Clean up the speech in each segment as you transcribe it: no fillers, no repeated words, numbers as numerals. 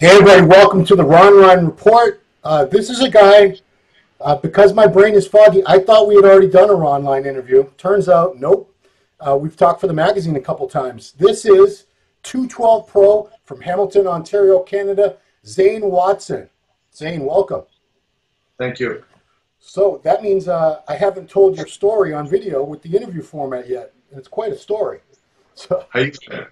Hey everybody, welcome to the Ronline Report. This is a guy, because my brain is foggy, I thought we had already done a Ronline interview. Turns out, nope. We've talked for the magazine a couple times. This is 212 Pro from Hamilton, Ontario, Canada, Zane Watson. Zane, welcome. Thank you. So that means I haven't told your story on video with the interview format yet. It's quite a story. So how you doing?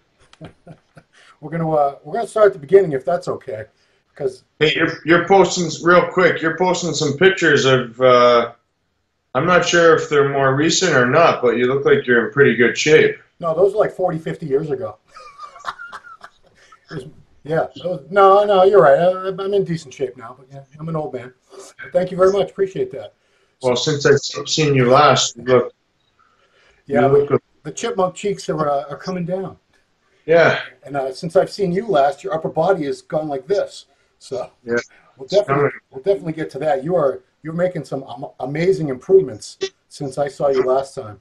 we're gonna start at the beginning if that's okay, because hey, you're posting real quick. You're posting some pictures of. I'm not sure if they're more recent or not, but you look like you're in pretty good shape. No, those are like 40, 50 years ago. Yeah. No, you're right. I'm in decent shape now, but yeah, I'm an old man. But thank you very much. Appreciate that. Well, since I've seen you last, look. Yeah, the chipmunk cheeks are coming down. Yeah. And since I've seen you last, your upper body has gone like this. So yeah, we'll definitely get to that. You're making some amazing improvements since I saw you last time.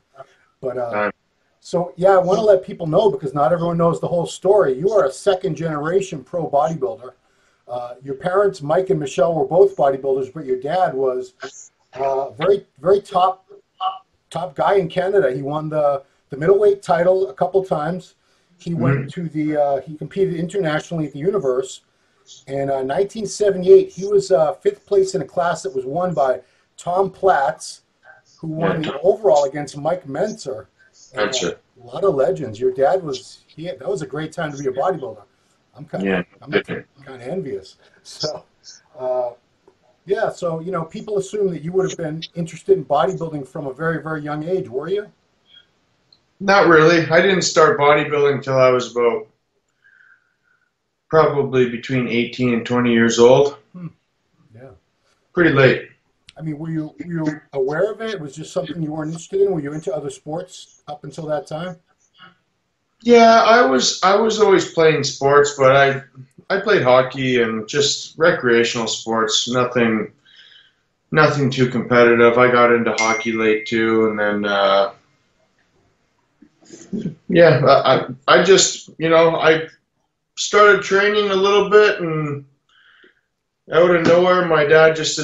But so yeah, I want to let people know, because not everyone knows the whole story. You are a second-generation pro bodybuilder. Your parents, Mike and Michelle, were both bodybuilders, but your dad was very top guy in Canada. He won the middleweight title a couple times. He went to he competed internationally at the Universe. And 1978, he was 5th place in a class that was won by Tom Platz, who won the overall against Mike Mentzer. And, a lot of legends. Your dad was that was a great time to be a bodybuilder. I'm kind of envious. So yeah, so you know, people assume that you would have been interested in bodybuilding from a very, very young age, were you? Not really. I didn't start bodybuilding until I was about probably between 18 and 20 years old. Yeah. Pretty late. I mean, were you aware of it? It was just something you weren't interested in? Were you into other sports up until that time? Yeah, I was always playing sports, but I played hockey and just recreational sports, nothing too competitive. I got into hockey late too, and then yeah, I just, you know, I started training a little bit, and out of nowhere, my dad just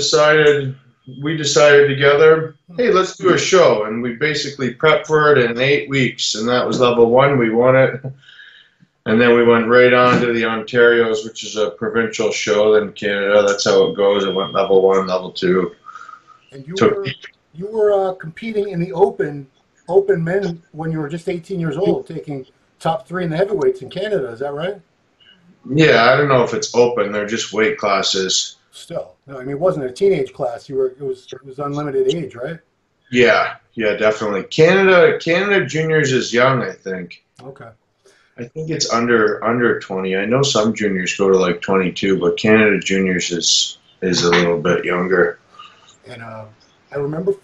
we decided together, hey, let's do a show. And we basically prepped for it in 8 weeks, and that was level 1. We won it. And then we went right on to the Ontario's, which is a provincial show in Canada. That's how it goes. It went level 1, level 2. And you were competing in the open men when you were just 18 years old, taking top 3 in the heavyweights in Canada. Is that right? Yeah, I don't know if it's open. They're just weight classes. Still, no, I mean, it wasn't a teenage class. It was unlimited age, right? Yeah, definitely. Canada juniors is young, I think. Okay. I think it's under 20. I know some juniors go to like 22, but Canada juniors is a little bit younger. And I remember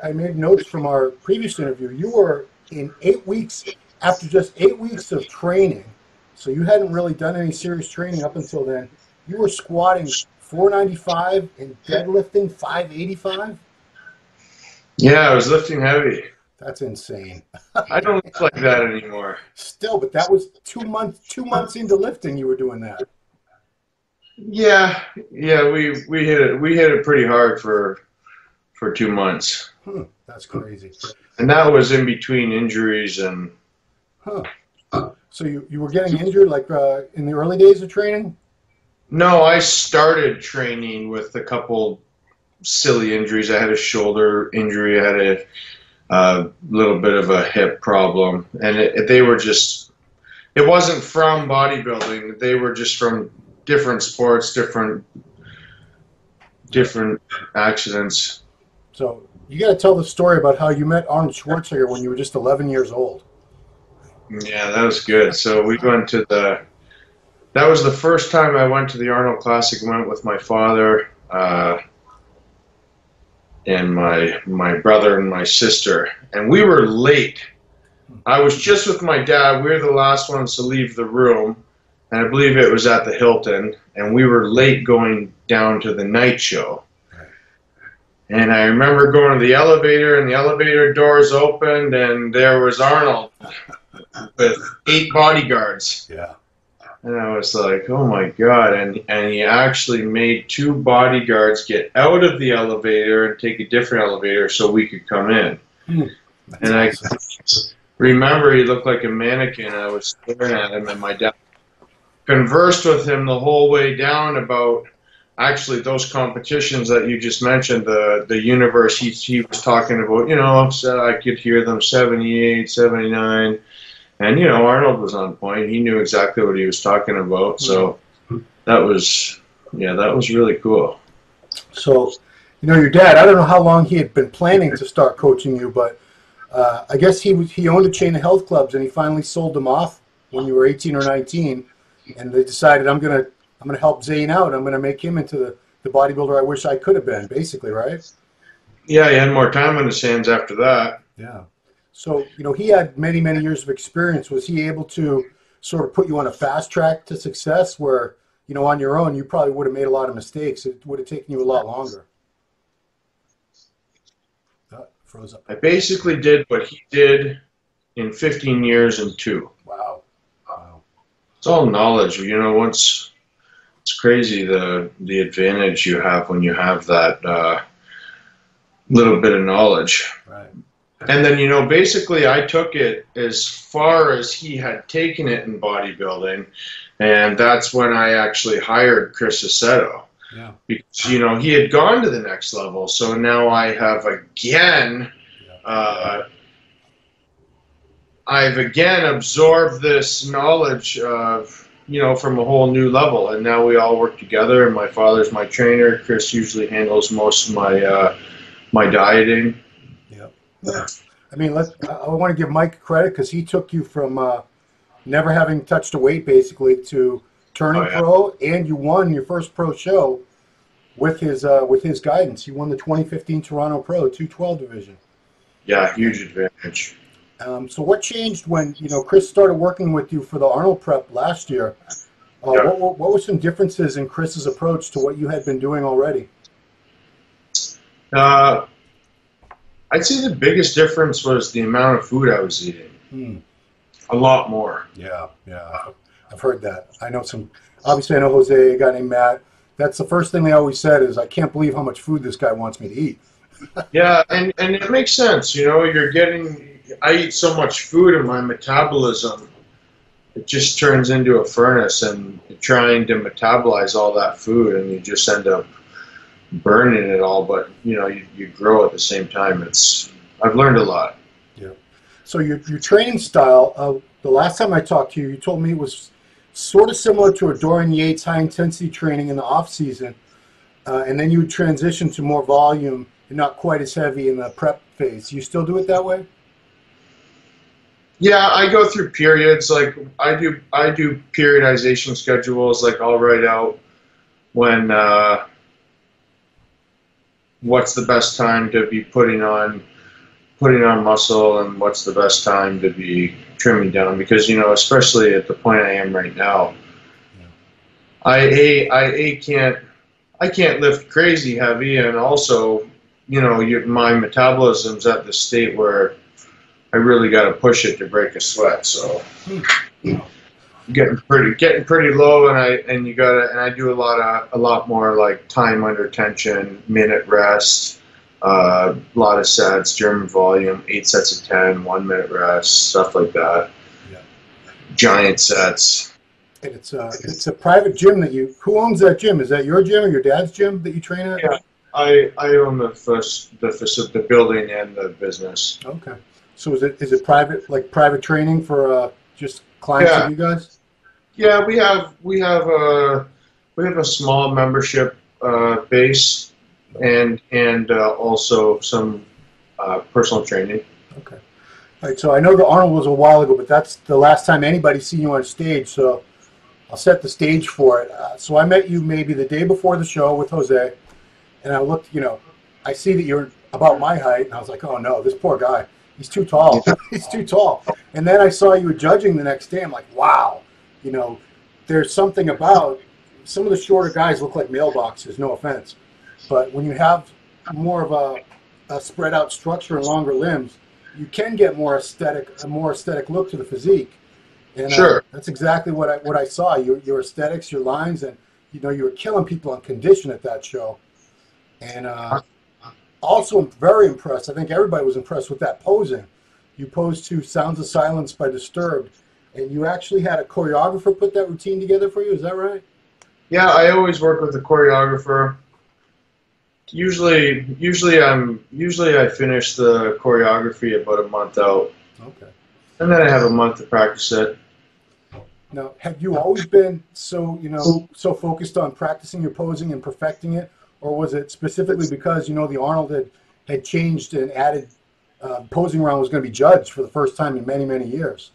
I made notes from our previous interview. You were in 8 weeks, after just 8 weeks of training, so you hadn't really done any serious training up until then. You were squatting 495 and deadlifting 585? Yeah, I was lifting heavy. That's insane. I don't look like that anymore. Still, but that was 2 months into lifting you were doing that. Yeah, we hit it pretty hard for 2 months. That's crazy. And that was in between injuries and. So you were getting injured like in the early days of training? No, I started training with a couple silly injuries. I had a shoulder injury. I had a little bit of a hip problem, and they were just. It wasn't from bodybuilding. They were just from different sports, different accidents. So you got to tell the story about how you met Arnold Schwarzenegger when you were just 11 years old. Yeah, that was good. So we went to that was the first time I went to the Arnold Classic. I went with my father and my brother and my sister. And we were late. I was just with my dad. We were the last ones to leave the room. And I believe it was at the Hilton. And we were late going down to the night show. And I remember going to the elevator, and the elevator doors opened, and there was Arnold with 8 bodyguards. Yeah. And I was like, oh my God. And he actually made two bodyguards get out of the elevator and take a different elevator so we could come in. And I remember he looked like a mannequin. I was staring at him, and my dad conversed with him the whole way down about actually those competitions that you just mentioned, the universe he was talking about, you know, so I could hear them 78, 79. And, you know, Arnold was on point. He knew exactly what he was talking about. So that was, yeah, that was really cool. So, you know, your dad, I don't know how long he had been planning to start coaching you, but I guess he owned a chain of health clubs, and he finally sold them off when you were 18 or 19. And they decided, I'm gonna help Zane out. I'm gonna make him into the bodybuilder I wish I could have been, basically, right? Yeah, he had more time on his hands after that. Yeah. So, you know, he had many, many years of experience. Was he able to sort of put you on a fast track to success where, you know, on your own, you probably would have made a lot of mistakes? It would have taken you a lot longer. Froze up. I basically did what he did in 15 years and 2. Wow. Wow. It's all knowledge. You know, it's crazy the advantage you have when you have that little bit of knowledge. Right. And then, you know, basically I took it as far as he had taken it in bodybuilding, and that's when I actually hired Chris Aceto. Yeah. Because, you know, he had gone to the next level, so now I have again, I've again absorbed this knowledge of, you know, from a whole new level, and now we all work together, and my father's my trainer. Chris usually handles most of my my dieting. Yeah. I mean, I want to give Mike credit because he took you from never having touched a weight basically to turning pro, and you won your first pro show with his guidance. You won the 2015 Toronto Pro 212 division. Yeah, huge advantage. So what changed when, you know, Chris started working with you for the Arnold prep last year? What were some differences in Chris's approach to what you had been doing already? I'd say the biggest difference was the amount of food I was eating. A lot more. Yeah, yeah. I've heard that. I know obviously I know Jose, a guy named Matt. That's the first thing they always said is, I can't believe how much food this guy wants me to eat. Yeah, and it makes sense. You know, I eat so much food and my metabolism, it just turns into a furnace, and you're trying to metabolize all that food, and you just end up burning it all, but you know, you grow at the same time. I've learned a lot. Yeah. So your training style, the last time I talked to you, you told me it was sort of similar to a Dorian Yates high intensity training in the off season, and then you would transition to more volume and not quite as heavy in the prep phase. You still do it that way? Yeah, I go through periods. Like I do periodization schedules. Like I'll write out when what's the best time to be putting on muscle, and what's the best time to be trimming down, because, you know, especially at the point I am right now, I can't lift crazy heavy, and also, you know, my metabolism's at the state where I really got to push it to break a sweat. So getting pretty low, and I do a lot more like time under tension, minute rest, a lot of sets, German volume, 8 sets of 10, 1 minute rest, stuff like that. Yeah. Giant sets. And it's a private gym who owns that gym? Is that your gym or your dad's gym that you train at? Yeah, I own the building and the business. Okay. So is it private training for just clients of you guys? Yeah, we have a small membership base, and also some personal training. Okay. All right. So I know the Arnold was a while ago, but that's the last time anybody's seen you on stage. So I'll set the stage for it. So I met you maybe the day before the show with Jose, and I looked. You know, I see that you're about my height, and I was like, oh no, this poor guy. He's too tall. He's too tall. And then I saw you judging the next day. I'm like, wow. You know, there's something about some of the shorter guys look like mailboxes, no offense. But when you have more of a spread out structure and longer limbs, you can get a more aesthetic look to the physique. And Sure. that's exactly what I saw. Your aesthetics, your lines, and you know you were killing people on condition at that show. And also very impressed. I think everybody was impressed with that posing. You posed to "Sounds of Silence" by Disturbed, and you actually had a choreographer put that routine together for you. Is that right? Yeah, I always work with a choreographer. Usually I finish the choreography about a month out. Okay. And then I have a month to practice it. Now, have you always been so focused on practicing your posing and perfecting it, or was it specifically because the Arnold had changed and added posing round was going to be judged for the first time in many, many years?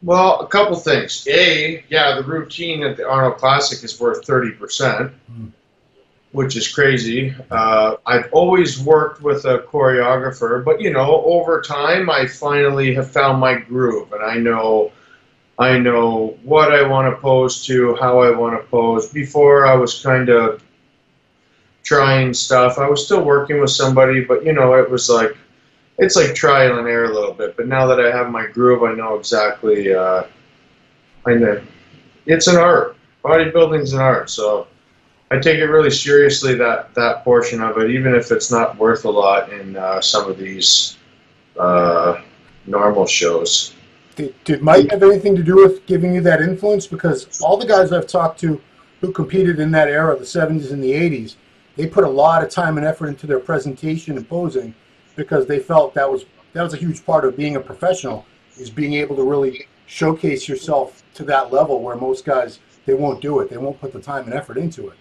Well, a couple things. Yeah, the routine at the Arnold Classic is worth 30%, which is crazy. I've always worked with a choreographer, but over time, I finally have found my groove, and I know what I want to pose to, how I want to pose. Before, I was kind of trying stuff. I was still working with somebody, but it was like, it's like trial and error a little bit. But now that I have my groove, I know exactly. I know it's an art. Bodybuilding's an art, so I take it really seriously, that portion of it, even if it's not worth a lot in some of these normal shows. Did Mike have anything to do with giving you that influence? Because all the guys I've talked to who competed in that era, the 70s and the 80s, they put a lot of time and effort into their presentation and posing because they felt that was a huge part of being a professional, is being able to really showcase yourself to that level where most guys, they won't do it. They won't put the time and effort into it.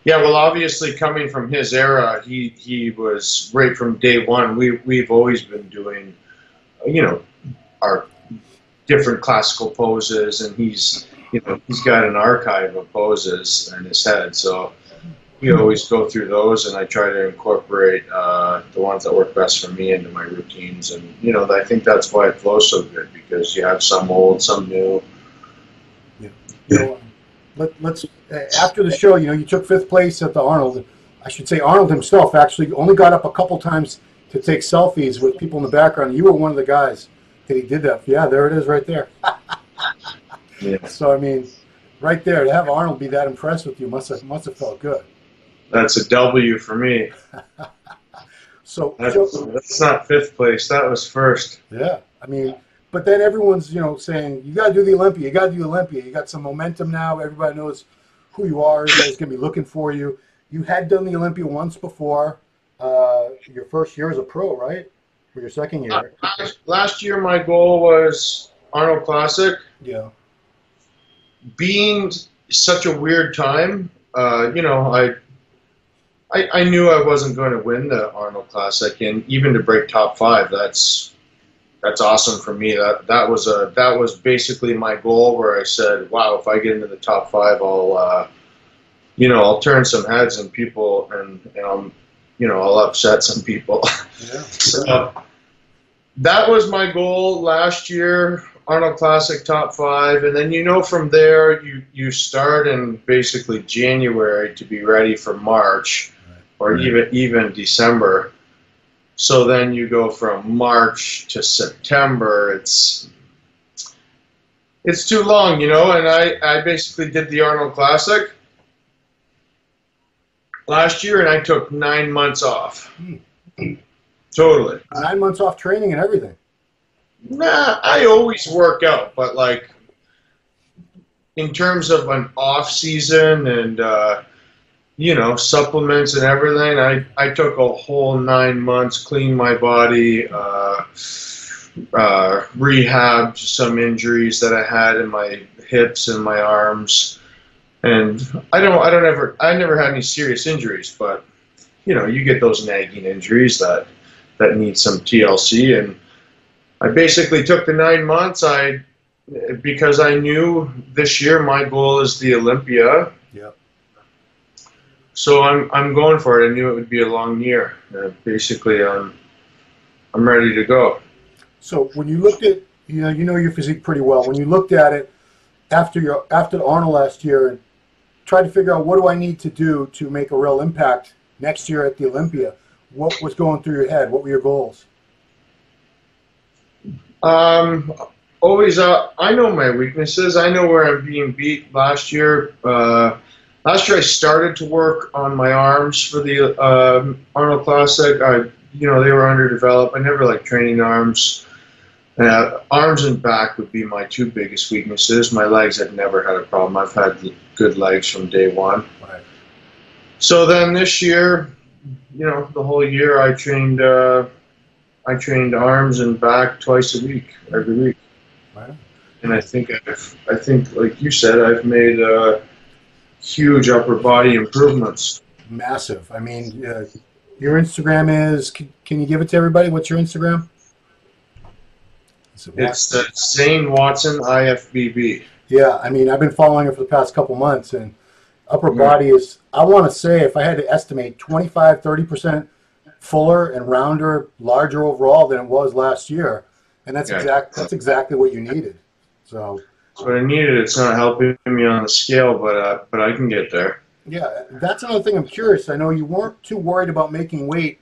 Yeah, well, obviously coming from his era, he was right from day one. We've always been doing, our different classical poses, and he's got an archive of poses in his head, so we always go through those, and I try to incorporate the ones that work best for me into my routines, and I think that's why it flows so good, because you have some old, some new. Yeah. Let's after the show, you took 5th place at the Arnold. I should say Arnold himself actually only got up a couple times to take selfies with people in the background. You were one of the guys that he did that. Yeah, there it is right there. Yeah. So, I mean, right there, to have Arnold be that impressed with you must have felt good. That's a W for me. So that's not 5th place. That was 1st. Yeah, I mean, but then everyone's saying you got to do the Olympia. You got to do the Olympia. You got some momentum now. Everybody knows who you are. Everybody's gonna be looking for you. You had done the Olympia once before. Your first year as a pro, right? Or your second year? Last year, my goal was Arnold Classic. Yeah. Being such a weird time, I knew I wasn't going to win the Arnold Classic, and even to break top 5, that's awesome for me. That was basically my goal, where I said, wow, if I get into the top 5, I'll turn some heads and people, and I'll upset some people. Yeah. So that was my goal last year, Arnold Classic top 5, and then from there you start in basically January to be ready for March, or even December. So then you go from March to September. It's too long, and I basically did the Arnold Classic last year, and I took 9 months off. Totally. 9 months off training and everything. Nah, I always work out, but like in terms of an off season and supplements and everything, I took a whole 9 months, cleaned my body, rehabbed some injuries that I had in my hips and my arms, and I never had any serious injuries, but you get those nagging injuries that need some TLC, and I basically took the 9 months. Because I knew this year my goal is the Olympia. Yeah. So I'm going for it. I knew it would be a long year. Basically, I'm ready to go. So when you looked at you know your physique pretty well. When you looked at it after the Arnold last year and tried to figure out what do I need to do to make a real impact next year at the Olympia, what was going through your head? What were your goals? always I know my weaknesses. I know where I'm being beat. Last year I started to work on my arms for the Arnold Classic. They were underdeveloped. I never liked training arms. Arms and back would be my two biggest weaknesses. My legs, I've never had a problem. I've had good legs from day one. Right. So then this year, the whole year I trained arms and back twice a week, every week. Right. And I think like you said, I've made huge upper body improvements. Massive. I mean, your Instagram is. Can you give it to everybody? What's your Instagram? It's Zane Watson IFBB. Yeah, I mean, I've been following it for the past couple months, and upper body is, I want to say, if I had to estimate, 25-30% fuller and rounder, larger overall than it was last year, and that's exactly what you needed. So that's what I needed. It's not helping me on the scale, but I can get there. Yeah, that's another thing I'm curious. I know you weren't too worried about making weight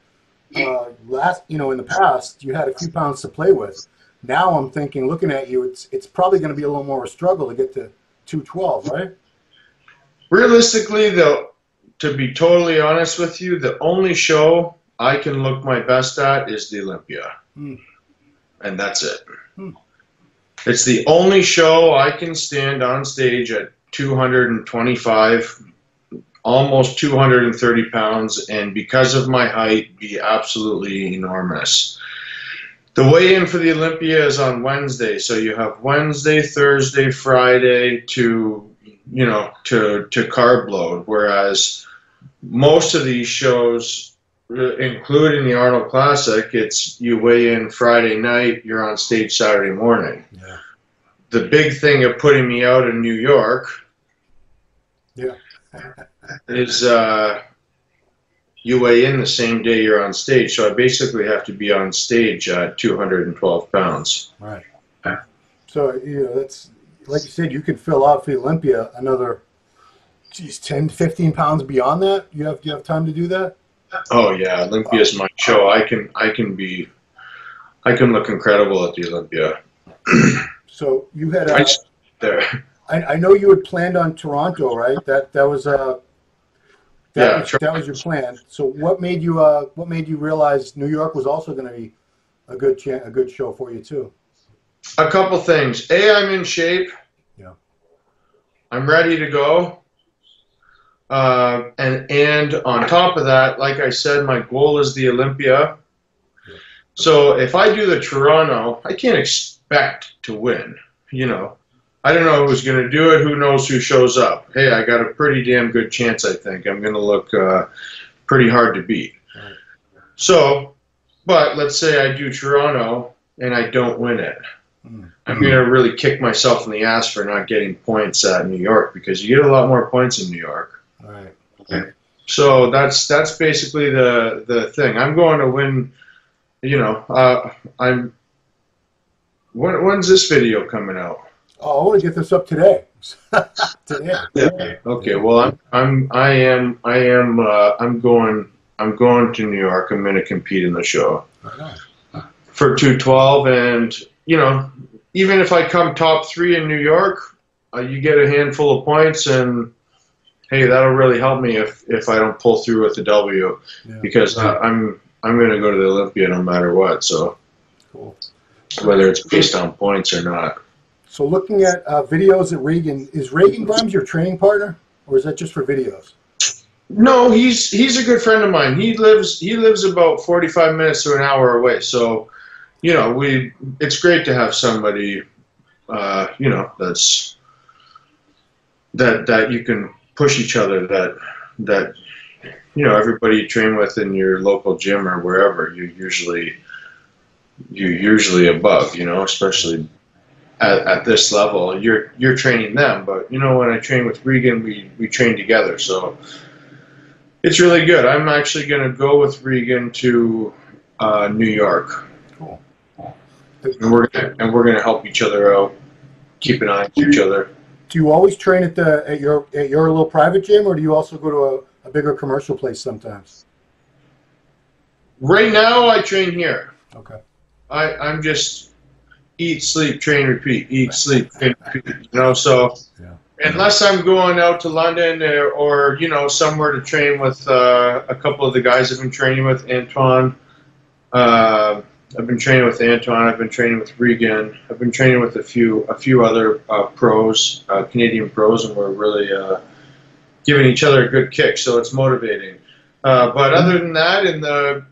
in the past. You had a few pounds to play with. Now I'm thinking, looking at you, it's probably going to be a little more of a struggle to get to 212, right? Realistically, though, to be totally honest with you, the only show I can look my best at is the Olympia. And that's it. It's the only show I can stand on stage at 225, almost 230 pounds, and because of my height, be absolutely enormous. The weigh-in for the Olympia is on Wednesday, so you have Wednesday, Thursday, Friday to carb load, whereas most of these shows, including the Arnold Classic, it's you weigh in Friday night, you're on stage Saturday morning. Yeah. The big thing of putting me out in New York is you weigh in the same day you're on stage, so I basically have to be on stage at 212 pounds. Right. So, that's, like you said, you can fill out for the Olympia another, 10, 15 pounds beyond that? Do you have time to do that? Oh, yeah. Olympia's my show. I can look incredible at the Olympia. So you had there. I know you had planned on Toronto, right? That was that was your plan. So what made you realize New York was also going to be a good show for you too? A couple things. I'm in shape. Yeah. I'm ready to go. And on top of that, like I said, my goal is the Olympia. Yeah. So if I do the Toronto, I can't expect to win. I don't know who's going to do it. Who knows who shows up? Hey, I got a pretty damn good chance, I think. I'm going to look pretty hard to beat. Right. So, but let's say I do Toronto and I don't win it. I'm going to really kick myself in the ass for not getting points at New York, because you get a lot more points in New York. All right. Okay. So that's basically the thing. I'm going to win. When's this video coming out? Oh, I want to get this up today. Today. Yeah. Okay. Well, I'm going to New York. I'm going to compete in the show for 212, and even if I come top 3 in New York, you get a handful of points, and hey, that'll really help me if I don't pull through with the W, because I'm going to go to the Olympia no matter what. So, cool. Whether it's based on points or not. So looking at videos at Regan, is Regan Grimes your training partner, or is that just for videos? No, he's a good friend of mine. He lives about 45 minutes to an hour away. So, it's great to have somebody, that's that you can push each other. That everybody you train with in your local gym or wherever, you're usually above. Especially at this level, you're training them. But when I train with Regan, we train together. So it's really good. I'm actually going to go with Regan to New York. Cool. And we're gonna help each other out, keep an eye on each other. Do you always train at your little private gym, or do you also go to a bigger commercial place sometimes? Right now, I train here. Okay. I'm just eat, sleep, train, repeat. Eat, sleep, train, repeat. You know, so Yeah. unless I'm going out to London or you know, somewhere to train with a couple of the guys I've been training with, Antoine. I've been training with Antoine. I've been training with Regan. I've been training with a few other pros, Canadian pros, and we're really giving each other a good kick. So it's motivating. But other than that, in the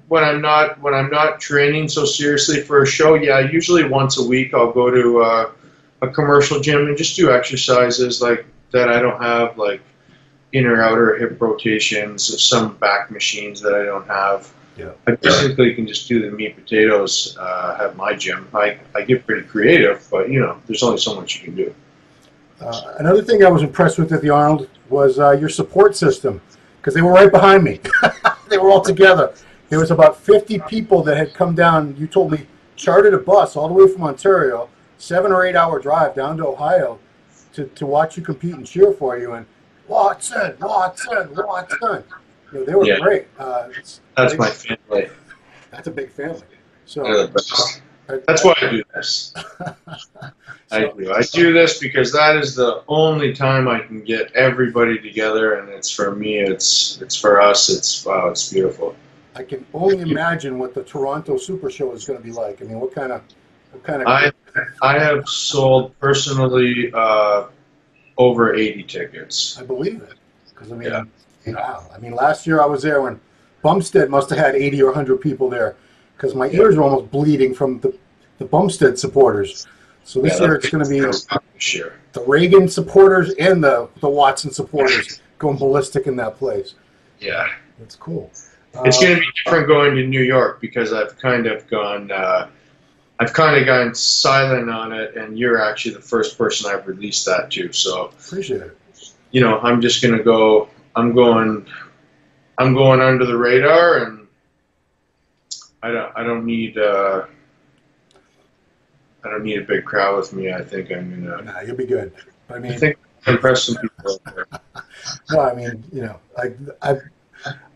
when I'm not training so seriously for a show, yeah, usually once a week I'll go to a commercial gym and just do exercises like that. I don't have like inner outer hip rotations, some back machines that I don't have. Yeah. I basically can just do the meat potatoes at my gym. I get pretty creative, but you know, there's only so much you can do. Another thing I was impressed with at the Arnold was your support system, because they were right behind me. They were all together. There was about 50 people that had come down. You told me chartered a bus all the way from Ontario, 7 or 8 hour drive down to Ohio to watch you compete and cheer for you. And Watson. You know, they were great. That's my family. That's a big family. So they're the best. That's why I do this. I do this because that is the only time I can get everybody together, and it's for me. It's for us. It's beautiful. I can only imagine what the Toronto Super Show is going to be like. I mean, what kind of? I have sold personally over 80 tickets. I believe it, because I mean, wow. I mean, last year I was there when Bumstead must have had 80 or 100 people there, because my ears were almost bleeding from the Bumstead supporters. So this year it's going to be the Reagan supporters and the Watson supporters going ballistic in that place. Yeah. That's cool. It's going to be different going to New York because I've kind of gone silent on it, and you're actually the first person I've released that to. So appreciate it. You know, I'm just going to go. I'm going under the radar, and I don't need a big crowd with me. I think I'm gonna. Nah, you'll be good. I mean, I think I'll impress some people out there. No, I mean, you know,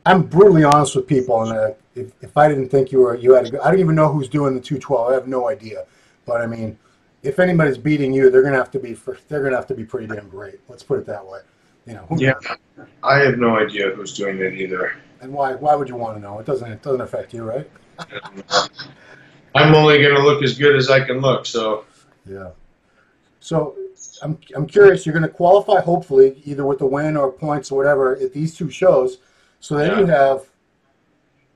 I'm brutally honest with people, and if I didn't think you had a good, I don't even know who's doing the 212. I have no idea, but I mean, if anybody's beating you, they're gonna have to be pretty damn great. Let's put it that way. You know. Yeah, I have no idea who's doing it either. And why would you want to know? It doesn't affect you, right? I'm only going to look as good as I can look, so. Yeah. So I'm curious. You're going to qualify, hopefully, either with the win or points or whatever at these two shows. So then you have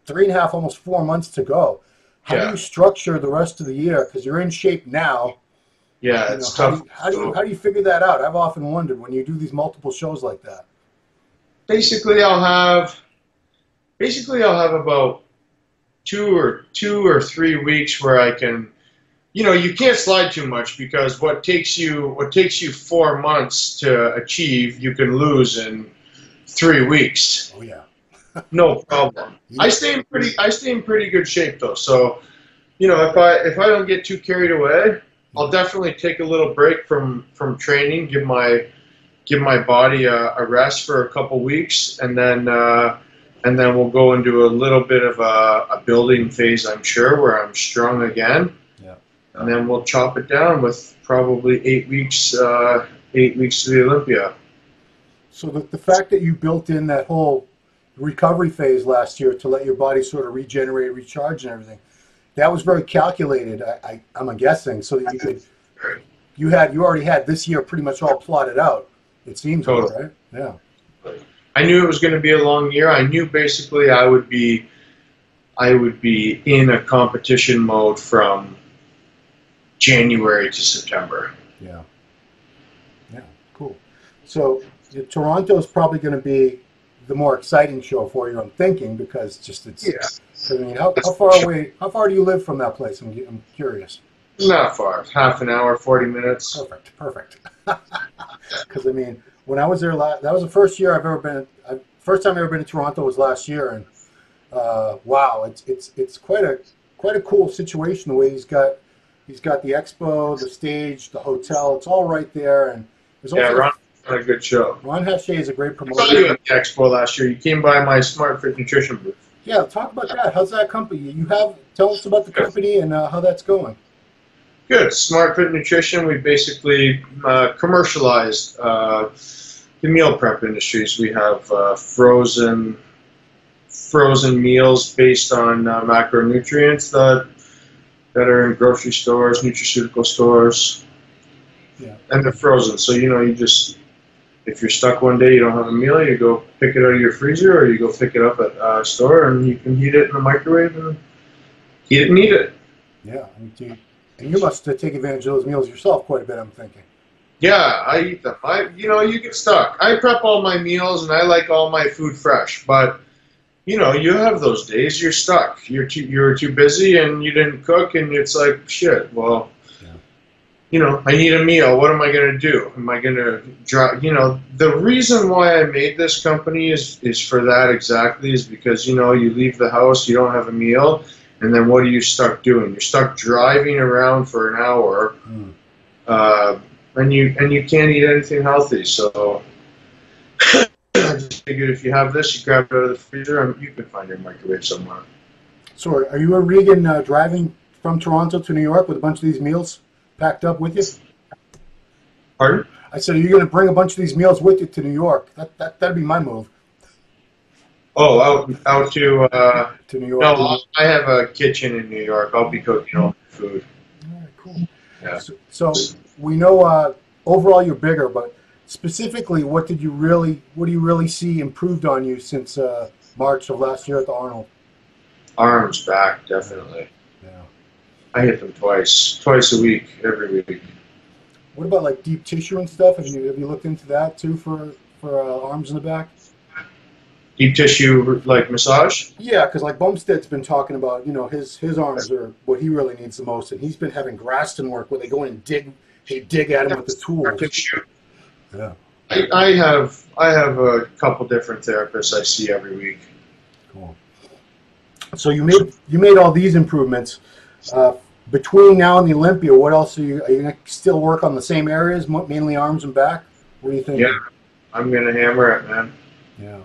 3.5, almost 4 months to go. How do you structure the rest of the year? Because you're in shape now. Yeah, it's tough. How do you figure that out? I've often wondered when you do these multiple shows like that. Basically, I'll have about two or 3 weeks where I can, you know, you can't slide too much because what takes you 4 months to achieve, you can lose in 3 weeks. Oh yeah. No problem. Yeah. I stay in pretty good shape though. So, you know, if I don't get too carried away, I'll definitely take a little break from training, give my body a rest for a couple weeks, and then we'll go into a little bit of a building phase, I'm sure, where I'm strong again. Yeah. And then we'll chop it down with probably 8 weeks to the Olympia. So the fact that you built in that whole recovery phase last year to let your body sort of regenerate, recharge, and everything, that was very calculated. I'm guessing, so that you could. You already had this year pretty much all plotted out. It seems totally. Right? Yeah. I knew it was going to be a long year. I knew basically I would be in a competition mode from January to September. Yeah. Yeah. Cool. So Toronto is probably going to be the more exciting show for you, I'm thinking, because just it's. Yeah. I mean, how far away? How far do you live from that place? I'm curious. Not far. Half an hour, 40 minutes. Perfect. Because I mean, when I was there that was the first year I've ever been. First time I've ever been to Toronto was last year, and wow, it's quite a cool situation. The way he's got the expo, the stage, the hotel. It's all right there, and there's also Ron had a good show. Ron Haché is a great promoter. I saw you at the expo last year. You came by my Smart Fit Nutrition booth. Yeah, talk about that. How's that company? Tell us about the company and how that's going. Good. Smart Fit Nutrition, we basically commercialized the meal prep industries. We have frozen meals based on macronutrients that are in grocery stores, nutraceutical stores, and they're frozen. So, you just, if you're stuck one day, you don't have a meal, you go pick it out of your freezer, or you go pick it up at a store, and you can heat it in the microwave and heat it and eat it. Yeah, and you must take advantage of those meals yourself quite a bit, I'm thinking. Yeah, I eat them. You get stuck. I prep all my meals, and I like all my food fresh, but you have those days you're stuck. You're too busy, and you didn't cook, and it's like, shit. Well, I need a meal. What am I going to do? Am I going to drive? The reason why I made this company is for that exactly. Is because you leave the house, you don't have a meal, and then what are you stuck doing? You're stuck driving around for an hour, and you can't eat anything healthy. So I just figured if you have this, you grab it out of the freezer, and you can find your microwave somewhere. So are you and Regan driving from Toronto to New York with a bunch of these meals packed up with you? Pardon? I said, are you going to bring a bunch of these meals with you to New York? That'd be my move. Oh, out to New York. No, I have a kitchen in New York. I'll be cooking all the food. All right, cool. Yeah. So we know overall you're bigger, but specifically, what do you really see improved on you since March of last year at the Arnold? Arms, back, definitely. Yeah. I hit them twice a week, every week. What about like deep tissue and stuff? Have you looked into that too for arms in the back? Deep tissue, like massage? Yeah, because like Bumstead's been talking about, his arms are what he really needs the most, and he's been having Graston work where they go in and dig at him with the tools. Tissue. Yeah. I have a couple different therapists I see every week. Cool. So you made all these improvements. Between now and the Olympia, what else are you going to still work on the same areas, mainly arms and back? What do you think? Yeah, I'm going to hammer it, man. Yeah.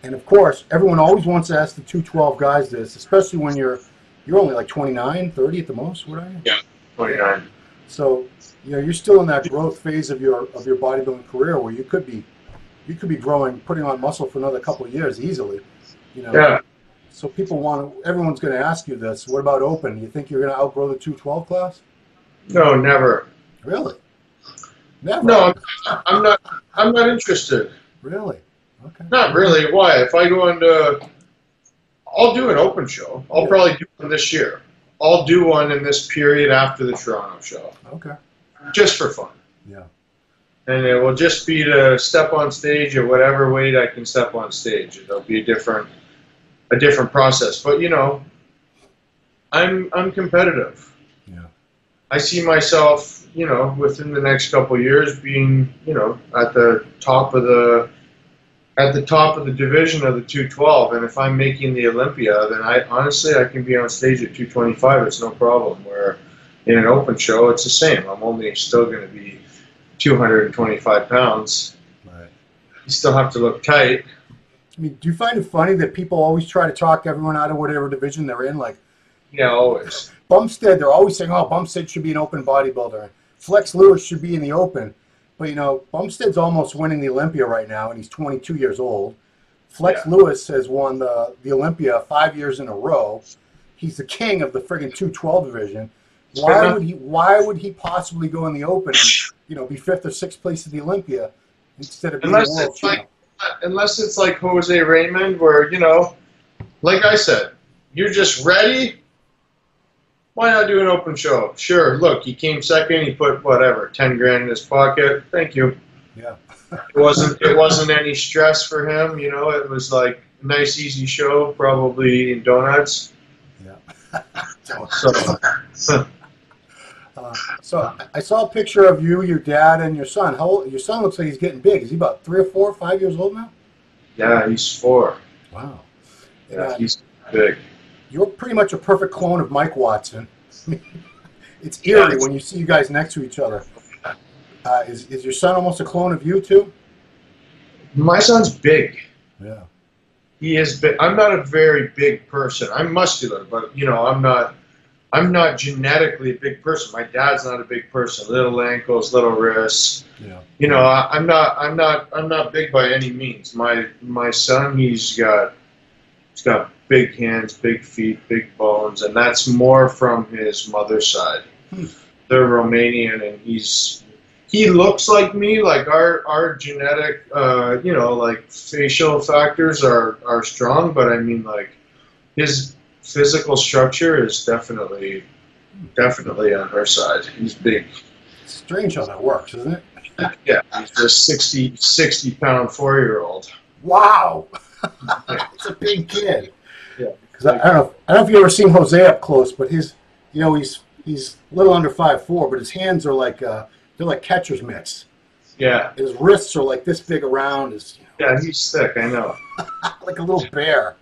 And of course, everyone always wants to ask the 212 guys this, especially when you're only like 29, 30 at the most. What are you? Yeah, 29. So, you're still in that growth phase of your bodybuilding career where you could be growing, putting on muscle for another couple of years easily. Yeah. So everyone's going to ask you this. What about open? You think you're going to outgrow the 212 class? No, never. Really? Never? No, I'm not interested. Really? Okay. Not really. Why? If I go I'll do an open show. I'll probably do one this year. I'll do one in this period after the Toronto show. Okay. Just for fun. Yeah. And it will just be to step on stage at whatever weight I can step on stage. It'll be a different process. But I'm competitive. Yeah. I see myself, within the next couple of years being, at the top of the division of the 212, and if I'm making the Olympia, then I can be on stage at 225. It's no problem. Where in an open show, it's the same. I'm only still going to be 225 pounds. Right. You still have to look tight. I mean, do you find it funny that people always try to talk everyone out of whatever division they're in? Like, yeah, always. Bumstead, they're always saying, "Oh, Bumstead should be an open bodybuilder. Flex Lewis should be in the open." But, Bumstead's almost winning the Olympia right now, and he's 22 years old. Flex Lewis has won the Olympia 5 years in a row. He's the king of the friggin' 212 division. Why would he possibly go in the open and, be fifth or sixth place at the Olympia instead of being a world champ? Unless it's like Jose Raymond, where, like I said, you're just ready. Why not do an open show? Sure, look, he came second, he put, 10 grand in his pocket. Thank you. Yeah. It wasn't any stress for him, it was like a nice, easy show, probably eating donuts. Yeah. So I saw a picture of you, your dad, and your son. How old? Your son looks like he's getting big. Is he about 3 or 4 or 5 years old now? Yeah, he's 4. Wow. Yeah, he's big. You're pretty much a perfect clone of Mike Watson. It's eerie when you see you guys next to each other. Is your son almost a clone of you too? My son's big. Yeah. He is big. I'm not a very big person. I'm muscular, but I'm I'm not genetically a big person. My dad's not a big person. Little ankles, little wrists. Yeah. You know, I'm not big by any means. My son, he's got big hands, big feet, big bones, and that's more from his mother's side. They're Romanian, and he looks like me. Like our genetic, you know, like facial factors are strong, but I mean, like his physical structure is definitely on her side. He's big. It's strange how that works, isn't it? Yeah, he's a 60-pound 4-year-old. Wow, it's a big kid. Yeah, because I don't know if you ever seen Jose up close, but his, you know, he's a little under 5'4", but his hands are like they're like catcher's mitts. Yeah. His wrists are like this big around. His, you know, Yeah, he's thick. I know. like a little bear.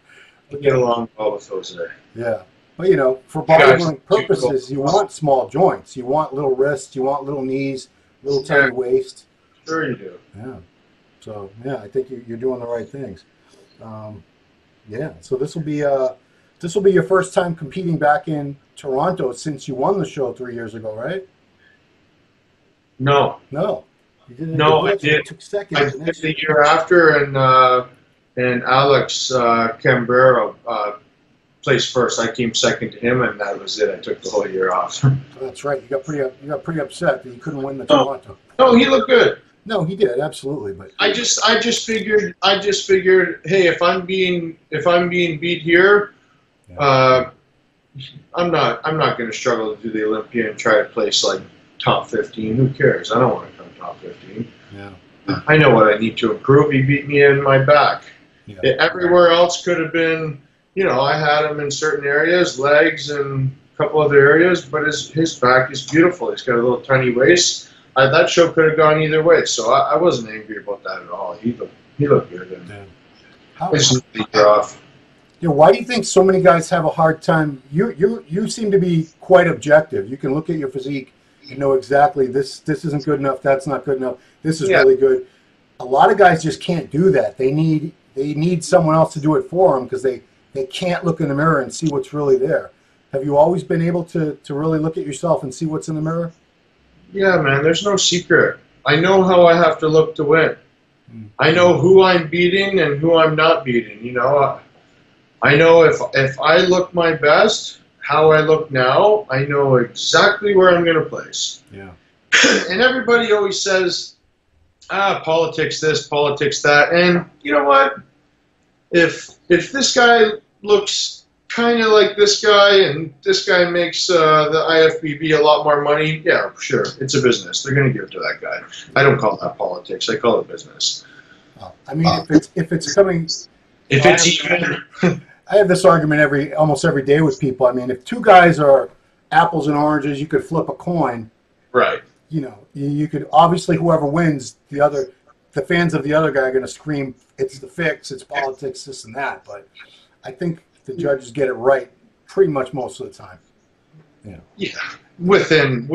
We get along well with Jose. Yeah. But, you know, for bodybuilding purposes, you want small joints. You want little wrists. You want little knees, little tiny waist. Sure you do. Yeah. So, yeah, I think you're doing the right things. Yeah. So this will be your first time competing back in Toronto since you won the show 3 years ago, right? No. No. You didn't. No, I did. You took second. I did the year after, and Alex Cambrero placed first. I came second to him, and that was it. I took the whole year off. That's right. You got pretty upset that you couldn't win the Toronto. No, he looked good. No, he did absolutely, but I just figured, hey, if I'm being beat here, I'm not going to struggle to do the Olympia and try to place like top 15. Who cares? I don't want to come top 15. Yeah. I know what I need to improve. He beat me in my back. Yeah. Everywhere else could have been, you know, I had him in certain areas, legs and a couple other areas, but his back is beautiful. He's got a little tiny waist. That show could have gone either way, so I wasn't angry about that at all. He looked good. And off. You know, why do you think so many guys have a hard time? You seem to be quite objective. You can look at your physique and know exactly this isn't good enough, that's not good enough, this is really good. A lot of guys just can't do that. They need someone else to do it for them because they can't look in the mirror and see what's really there. Have you always been able to really look at yourself and see what's in the mirror? Yeah, man, there's no secret. I know how I have to look to win. I know who I'm beating and who I'm not beating. You know, I know if I look my best, how I look now, I know exactly where I'm going to place. Yeah. And everybody always says, politics this, politics that. And you know what? If this guy looks kind of like this guy and this guy makes the IFBB a lot more money, yeah, sure, it's a business. They're going to give it to that guy. I don't call that politics. I call it business. I mean, if it's coming... If it's even... I have this argument almost every day with people. I mean, if two guys are apples and oranges, you could flip a coin. Right. You know, you could, obviously whoever wins, the fans of the other guy are going to scream, it's the fix, it's politics, this and that. But I think the judges get it right pretty much most of the time. Yeah. Yeah. Within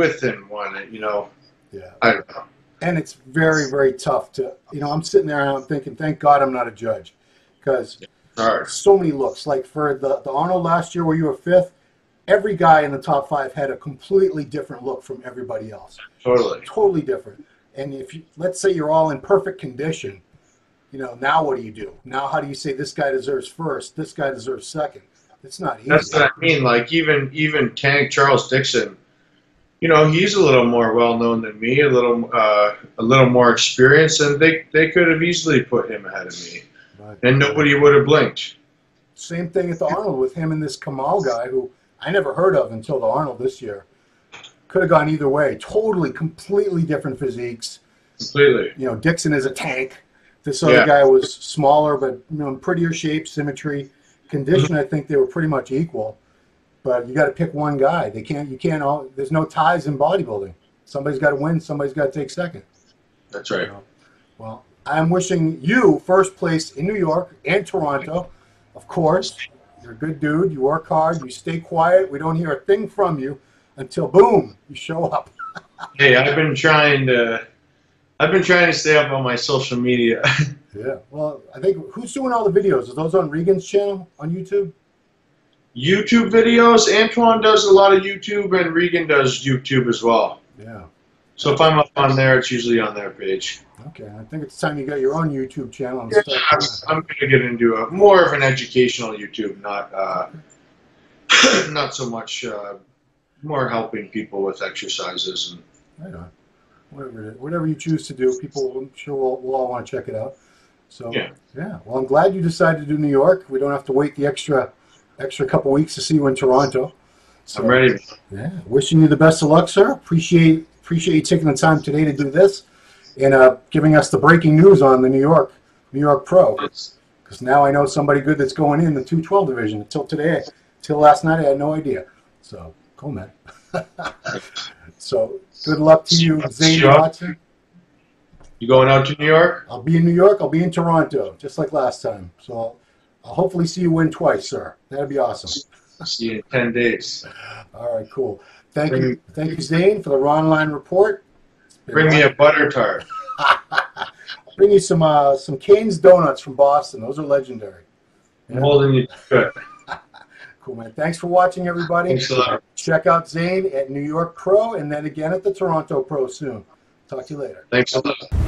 one, you know. Yeah. I don't know. And it's very, very tough to, you know, I'm sitting there and I'm thinking, thank God I'm not a judge. Because so many looks. Like for the Arnold last year where you were fifth, every guy in the top 5 had a completely different look from everybody else. Totally. Totally different. And if you, let's say you're all in perfect condition, you know, now what do you do? Now how do you say this guy deserves first, this guy deserves second? It's not easy. That's what I mean. Like even Tank Charles Dixon, you know, he's a little more well-known than me, a little more experienced, and they could have easily put him ahead of me. Right. And nobody would have blinked. Same thing at the Arnold with him and this Kamal guy who I never heard of until the Arnold this year. Could have gone either way. Totally, completely different physiques. Completely. You know, Dixon is a tank. This other guy was smaller, but you know, in prettier shape, symmetry, condition. I think they were pretty much equal. But you got to pick one guy. You can't all. There's no ties in bodybuilding. Somebody's got to win. Somebody's got to take second. That's right. You know? Well, I'm wishing you first place in New York and Toronto. Of course, you're a good dude. You work hard. You stay quiet. We don't hear a thing from you until boom, you show up. Hey, I've been trying to stay up on my social media. Yeah. Well, I think who's doing all the videos? Are those on Regan's channel on YouTube? YouTube videos. Antoine does a lot of YouTube, and Regan does YouTube as well. Yeah. So if I'm up on there, it's usually on their page. Okay, I think it's time you got your own YouTube channel. And Yeah, stuff. I'm going to get into a more of an educational YouTube, not not so much more helping people with exercises. And Right on. Whatever you choose to do, people, I'm sure we'll all want to check it out. So yeah. Well, I'm glad you decided to do New York. We don't have to wait the extra couple weeks to see you in Toronto. So, I'm ready. Yeah, wishing you the best of luck, sir. Appreciate you taking the time today to do this and giving us the breaking news on the New York Pro. Because now I know somebody good that's going in the 212 division. Till last night, I had no idea. So cool, man. So good luck to you, Zane Watson. You going out to New York? I'll be in New York. I'll be in Toronto, just like last time. So I'll hopefully see you win twice, sir. That'd be awesome. See you in 10 days. All right, cool. Thank you, Zane, for the Ronline Report. Bring me a butter tart. I'll bring you some Cane's Donuts from Boston. Those are legendary. I'm holding you good. Cool, man. Thanks for watching, everybody. Thanks a lot. Check out Zane at New York Pro and then again at the Toronto Pro soon. Talk to you later. Thanks a lot.